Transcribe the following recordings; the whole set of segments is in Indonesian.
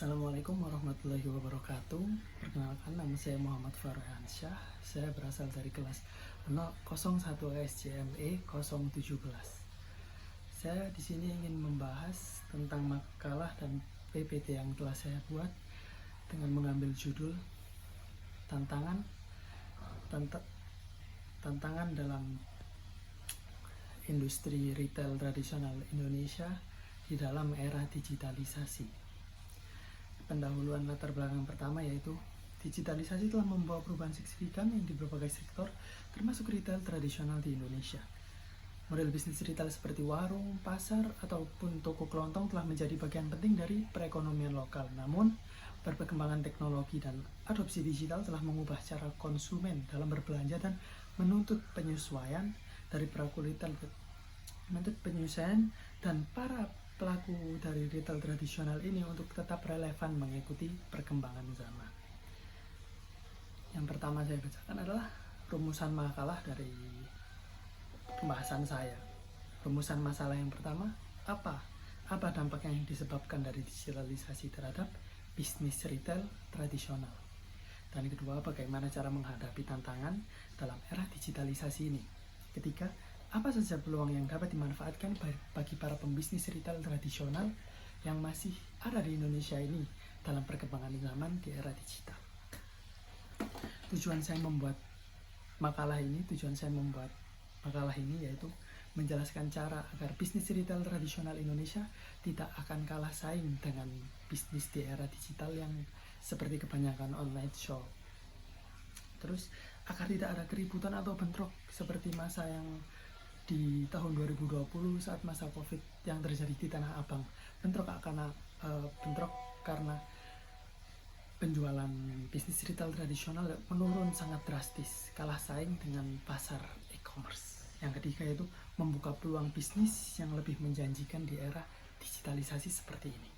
Assalamualaikum warahmatullahi wabarakatuh. Perkenalkan, nama saya Muhammad Farhansyah. Saya berasal dari kelas 01 SCME 017. Saya di sini ingin membahas tentang makalah dan PPT yang telah saya buat dengan mengambil judul tantangan dalam industri retail tradisional Indonesia di dalam era digitalisasi. Pendahuluan latar belakang pertama yaitu digitalisasi telah membawa perubahan signifikan yang di berbagai sektor, termasuk retail tradisional di Indonesia. Model bisnis retail seperti warung, pasar, ataupun toko kelontong telah menjadi bagian penting dari perekonomian lokal. Namun, perkembangan teknologi dan adopsi digital telah mengubah cara konsumen dalam berbelanja dan menuntut penyesuaian dari pelaku retail, dan para pelaku dari retail tradisional ini untuk tetap relevan mengikuti perkembangan zaman. Yang pertama saya bacakan adalah rumusan makalah dari pembahasan saya. Rumusan masalah yang pertama, apa dampak yang disebabkan dari digitalisasi terhadap bisnis retail tradisional? Dan kedua, bagaimana cara menghadapi tantangan dalam era digitalisasi ini? Ketiga, apa saja peluang yang dapat dimanfaatkan bagi para pembisnis retail tradisional yang masih ada di Indonesia ini dalam perkembangan zaman di era digital? Tujuan saya membuat makalah ini yaitu menjelaskan cara agar bisnis retail tradisional Indonesia tidak akan kalah saing dengan bisnis di era digital yang seperti kebanyakan online shop. Terus, agar tidak ada keributan atau bentrok seperti masa yang di tahun 2020 saat masa Covid yang terjadi di Tanah Abang. Bentrok karena penjualan bisnis retail tradisional menurun sangat drastis, kalah saing dengan pasar e-commerce. Yang ketiga yaitu membuka peluang bisnis yang lebih menjanjikan di era digitalisasi seperti ini.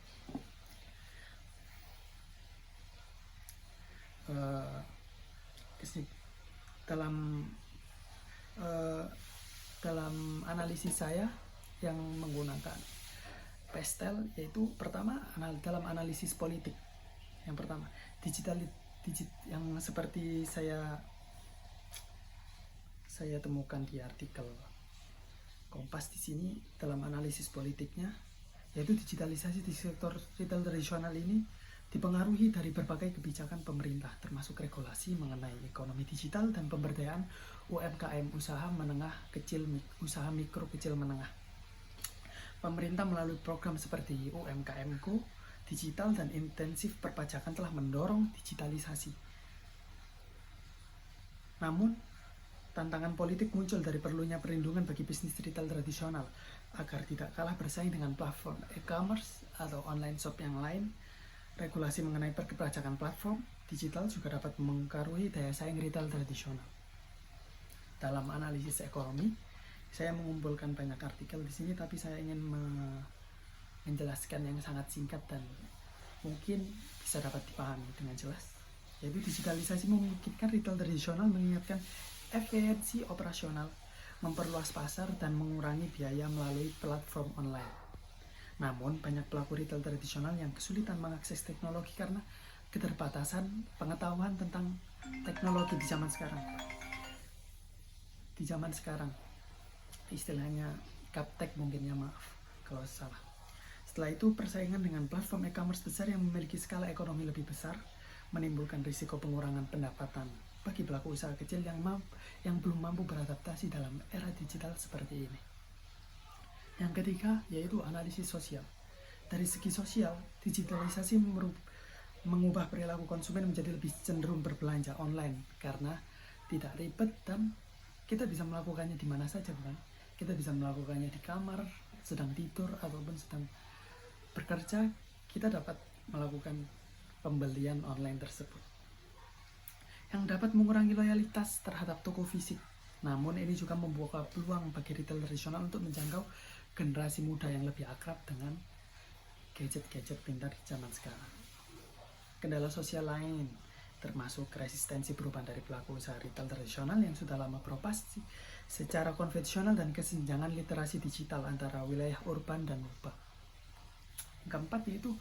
Dalam analisis saya yang menggunakan pastel, yaitu pertama dalam analisis politik. Yang pertama, digital yang seperti saya temukan di artikel Kompas di sini dalam analisis politiknya, yaitu digitalisasi di sektor retail tradisional ini dipengaruhi dari berbagai kebijakan pemerintah, termasuk regulasi mengenai ekonomi digital dan pemberdayaan UMKM, usaha mikro kecil menengah. Pemerintah melalui program seperti UMKM-Go, digital dan intensif perpajakan telah mendorong digitalisasi. Namun, tantangan politik muncul dari perlunya perlindungan bagi bisnis retail tradisional agar tidak kalah bersaing dengan platform e-commerce atau online shop yang lain. Regulasi mengenai perpajakan platform digital juga dapat mempengaruhi daya saing retail tradisional. Dalam analisis ekonomi, saya mengumpulkan banyak artikel di sini, tapi saya ingin menjelaskan yang sangat singkat dan mungkin bisa dapat dipahami dengan jelas. Yaitu digitalisasi memungkinkan retail tradisional meningkatkan efisiensi operasional, memperluas pasar dan mengurangi biaya melalui platform online. Namun, banyak pelaku retail tradisional yang kesulitan mengakses teknologi karena keterbatasan pengetahuan tentang teknologi di zaman sekarang. Istilahnya gaptek mungkin ya, maaf kalau salah. Setelah itu, persaingan dengan platform e-commerce besar yang memiliki skala ekonomi lebih besar menimbulkan risiko pengurangan pendapatan bagi pelaku usaha kecil yang belum mampu beradaptasi dalam era digital seperti ini. Yang ketiga yaitu analisis sosial. Dari segi sosial, digitalisasi mengubah perilaku konsumen menjadi lebih cenderung berbelanja online karena tidak ribet dan kita bisa melakukannya di mana saja, bukan? Kita bisa melakukannya di kamar, sedang tidur ataupun sedang bekerja, kita dapat melakukan pembelian online tersebut. Yang dapat mengurangi loyalitas terhadap toko fisik. Namun ini juga membuka peluang bagi retail tradisional untuk menjangkau generasi muda yang lebih akrab dengan gadget-gadget pintar di zaman sekarang. Kendala sosial lain termasuk resistensi perubahan dari pelaku usaha retail tradisional yang sudah lama beroperasi secara konvensional dan kesenjangan literasi digital antara wilayah urban dan urban. Keempat yaitu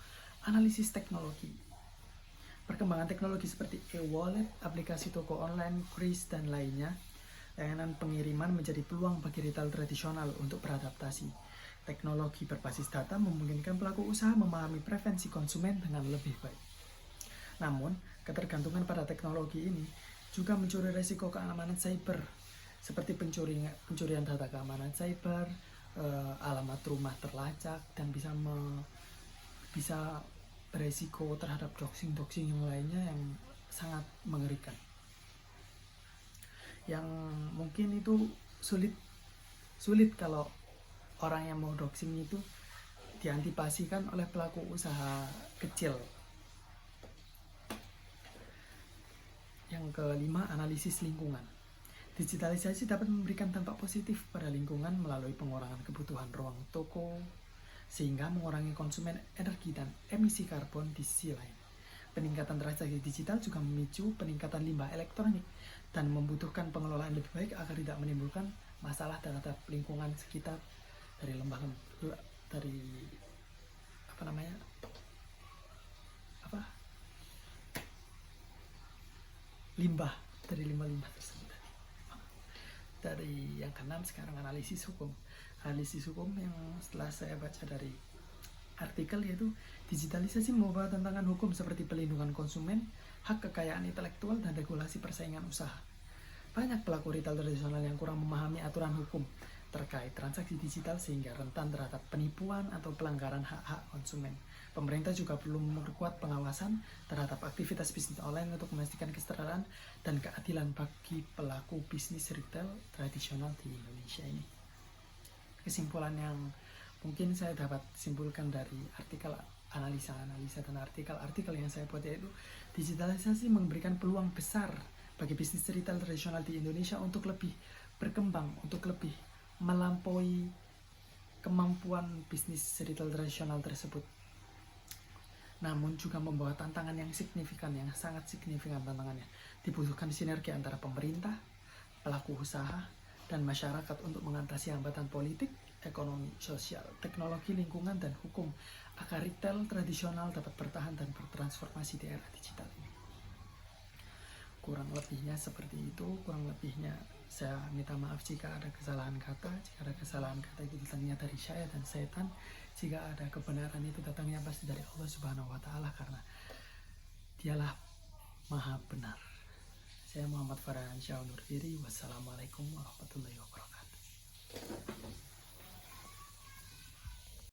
Analisis teknologi. Perkembangan teknologi seperti e-wallet, aplikasi toko online, kris, dan lainnya, layanan pengiriman menjadi peluang bagi retail tradisional untuk beradaptasi. Teknologi berbasis data memungkinkan pelaku usaha memahami preferensi konsumen dengan lebih baik. Namun, ketergantungan pada teknologi ini juga mencuri resiko keamanan cyber, seperti pencurian data keamanan cyber, alamat rumah terlacak, dan bisa beresiko terhadap doxing yang lainnya yang sangat mengerikan. Yang mungkin itu sulit kalau orang yang mau doxing itu diantisipasikan oleh pelaku usaha kecil. Yang kelima, analisis lingkungan. Digitalisasi dapat memberikan dampak positif pada lingkungan melalui pengurangan kebutuhan ruang toko, sehingga mengurangi konsumen energi dan emisi karbon. Di sisi lain, peningkatan transaksi digital juga memicu peningkatan limbah elektronik dan membutuhkan pengelolaan lebih baik agar tidak menimbulkan masalah terhadap lingkungan sekitar dari limbah tersebut tadi. Dari yang keenam, sekarang analisis hukum. Analisis hukum yang setelah saya baca dari artikel, yaitu digitalisasi membawa tantangan hukum seperti pelindungan konsumen, hak kekayaan intelektual, dan regulasi persaingan usaha. Banyak pelaku retail tradisional yang kurang memahami aturan hukum terkait transaksi digital sehingga rentan terhadap penipuan atau pelanggaran hak-hak konsumen. Pemerintah juga perlu memperkuat pengawasan terhadap aktivitas bisnis online untuk memastikan kesetaraan dan keadilan bagi pelaku bisnis retail tradisional di Indonesia ini. Kesimpulan yang mungkin saya dapat simpulkan dari artikel analisa dan artikel yang saya buat, yaitu digitalisasi memberikan peluang besar bagi bisnis retail tradisional di Indonesia untuk lebih berkembang, untuk lebih melampaui kemampuan bisnis retail tradisional tersebut. Namun juga membawa tantangan yang sangat signifikan tantangannya. Dibutuhkan sinergi antara pemerintah, pelaku usaha, dan masyarakat untuk mengatasi hambatan politik, ekonomi, sosial, teknologi, lingkungan, dan hukum agar retail tradisional dapat bertahan dan bertransformasi di era digital ini. Kurang lebihnya seperti itu. Kurang lebihnya saya minta maaf jika ada kesalahan kata. Jika ada kesalahan kata itu datangnya dari saya dan setan. Jika ada kebenaran itu datangnya pasti dari Allah Subhanahu wa Ta'ala, karena Dialah Maha Benar. Saya Muhammad Farhan Syah undur diri. Wassalamualaikum warahmatullahi wabarakatuh.